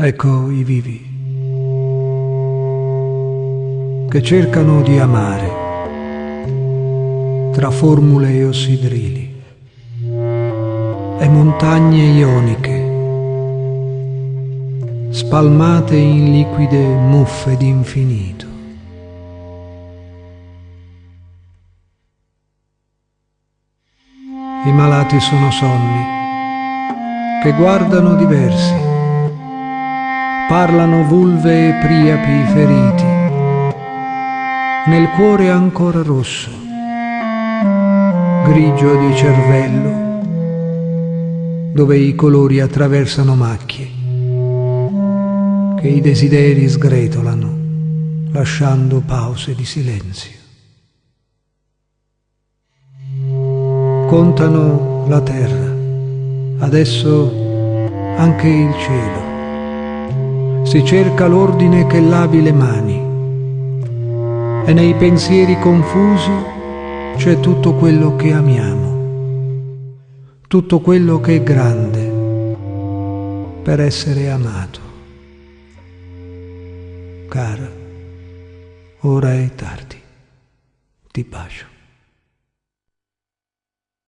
Ecco i vivi che cercano di amare tra formule e ossidrili e montagne ioniche spalmate in liquide muffe d'infinito. I malati sono sonni che guardano diversi, parlano vulve e priapi feriti, nel cuore ancora rosso, grigio di cervello, dove i colori attraversano macchie, che i desideri sgretolano, lasciando pause di silenzio. Contano la terra, adesso anche il cielo. Si cerca l'ordine che lavi le mani e nei pensieri confusi c'è tutto quello che amiamo, tutto quello che è grande per essere amato. Cara, ora è tardi, ti bacio.